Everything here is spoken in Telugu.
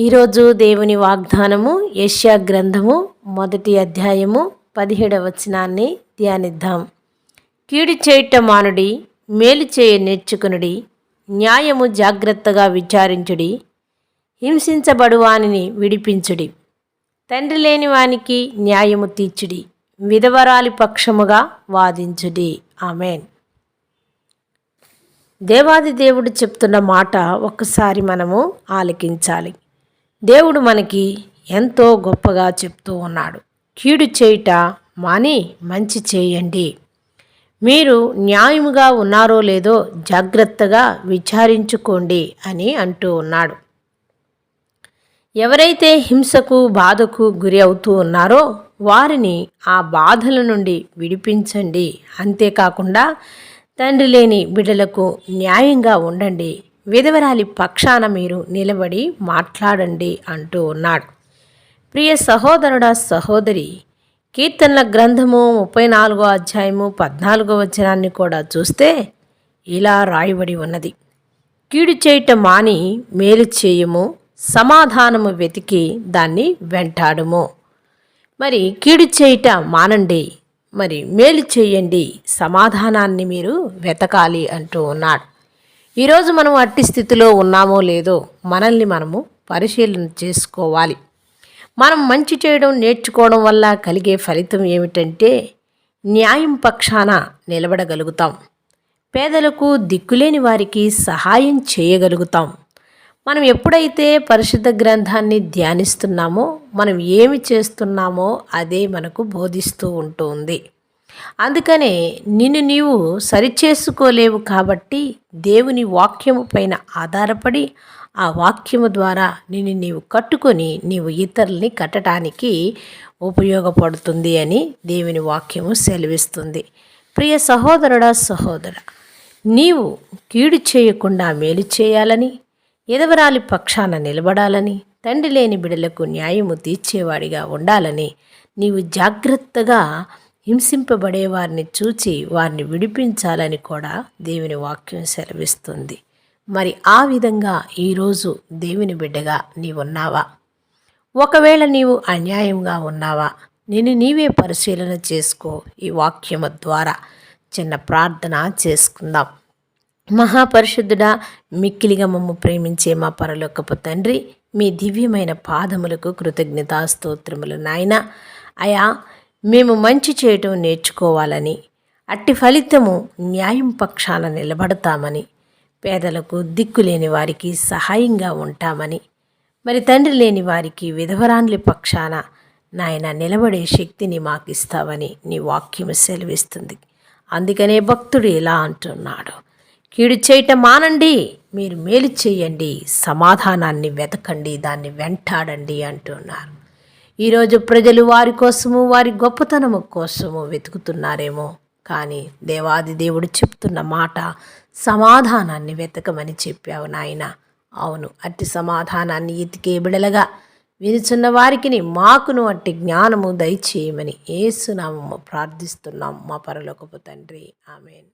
ఈరోజు దేవుని వాగ్దానము యెషయా గ్రంథము 1వ అధ్యాయము 17వ వచనాన్ని ధ్యానిద్దాం. కీడు చేయుట మానుడి, మేలు చేయ నేర్చుకునుడి, న్యాయము జాగ్రత్తగా విచారించుడి, హింసించబడువానిని విడిపించుడి, తండ్రి లేని వానికి న్యాయము తీర్చుడి, విధవరాలి పక్షముగా వాదించుడి. ఆమేన్. దేవాది దేవుడు చెప్తున్న మాట ఒక్కసారి మనము ఆలకించాలి. దేవుడు మనకి ఎంతో గొప్పగా చెప్తూ ఉన్నాడు. కీడు చేయుట మాని మంచి చేయండి. మీరు న్యాయముగా ఉన్నారో లేదో జాగ్రత్తగా విచారించుకోండి అని అంటూ ఉన్నాడు. ఎవరైతే హింసకు బాధకు గురి అవుతూ ఉన్నారో వారిని ఆ బాధల నుండి విడిపించండి. అంతేకాకుండా తండ్రి లేని బిడ్డలకు న్యాయంగా ఉండండి, విధవరాలి పక్షాన మీరు నిలబడి మాట్లాడండి అంటూ ఉన్నాడు. ప్రియ సహోదరుడా సహోదరి, కీర్తనల గ్రంథము 34వ అధ్యాయము 14వ వచనాన్ని కూడా చూస్తే ఇలా రాయబడి ఉన్నది: కీడు చేయుట మాని మేలు చేయము, సమాధానము వెతికి దాన్ని వెంటాడుము. మరి కీడు చేయుట మానండి, మరి మేలు చేయండి, సమాధానాన్ని మీరు వెతకాలి అంటూ ఉన్నాడు. ఈరోజు మనం అట్టి స్థితిలో ఉన్నామో లేదో మనల్ని మనము పరిశీలన చేసుకోవాలి. మనం మంచి చేయడం నేర్చుకోవడం వల్ల కలిగే ఫలితం ఏమిటంటే న్యాయం పక్షాన నిలబడగలుగుతాం, పేదలకు దిక్కులేని వారికి సహాయం చేయగలుగుతాం. మనం ఎప్పుడైతే పరిశుద్ధ గ్రంథాన్ని ధ్యానిస్తున్నామో మనం ఏమి చేస్తున్నామో అదే మనకు బోధిస్తూ ఉంటుంది. అందుకనే నిన్ను నీవు సరిచేసుకోలేవు కాబట్టి దేవుని వాక్యము పైన ఆధారపడి ఆ వాక్యము ద్వారా నిన్ను నీవు కట్టుకొని నీవు ఇతరుల్ని కట్టడానికి ఉపయోగపడుతుంది అని దేవుని వాక్యము సెలవిస్తుంది. ప్రియ సహోదరుడా సహోదరా, నీవు కీడు చేయకుండా మేలు చేయాలని, ఎదవరాలి పక్షాన నిలబడాలని, తండ్రి లేని బిడలకు న్యాయము తీర్చేవాడిగా ఉండాలని నీవు జాగ్రత్తగా హింసింపబడే వారిని చూచి వారిని విడిపించాలని కూడా దేవుని వాక్యం సెలవిస్తుంది. మరి ఆ విధంగా ఈరోజు దేవుని బిడ్డగా నీవున్నావా? ఒకవేళ నీవు అన్యాయంగా ఉన్నావా? నిన్ను నీవే పరిశీలన చేసుకో. ఈ వాక్యము ద్వారా చిన్న ప్రార్థన చేసుకుందాం. మహాపరిశుద్ధుడా, మిక్కిలిగా మమ్ము ప్రేమించే మా పరలోకపు తండ్రి, మీ దివ్యమైన పాదములకు కృతజ్ఞతాస్తోత్రములు నాయన. అయా, మేము మంచి చేయటం నేర్చుకోవాలని, అట్టి ఫలితము న్యాయం పక్షాన నిలబడతామని, పేదలకు దిక్కులేని వారికి సహాయంగా ఉంటామని, మరి తండ్రి లేని వారికి విధవరాన్లి పక్షాన నాయన నిలబడే శక్తిని మాకు ఇస్తావని నీ వాక్యము సెలవిస్తుంది. అందుకనే భక్తుడు ఇలా అంటున్నాడు: కీడు చేయటం మానండి, మీరు మేలు చేయండి, సమాధానాన్ని వెతకండి, దాన్ని వెంటాడండి అంటున్నారు. ఈరోజు ప్రజలు వారి కోసము, వారి గొప్పతనము కోసము వెతుకుతున్నారేమో, కానీ దేవాది దేవుడు చెప్తున్న మాట సమాధానాన్ని వెతకమని చెప్పావు నాయన. అవును, అట్టి సమాధానాన్ని ఎతికే బిడలగా వినుచున్న వారికి మాకును అట్టి జ్ఞానము దయచేయమని యేసు నామమున ప్రార్థిస్తున్నాం మా పరలోకపు తండ్రి. ఆమేన్.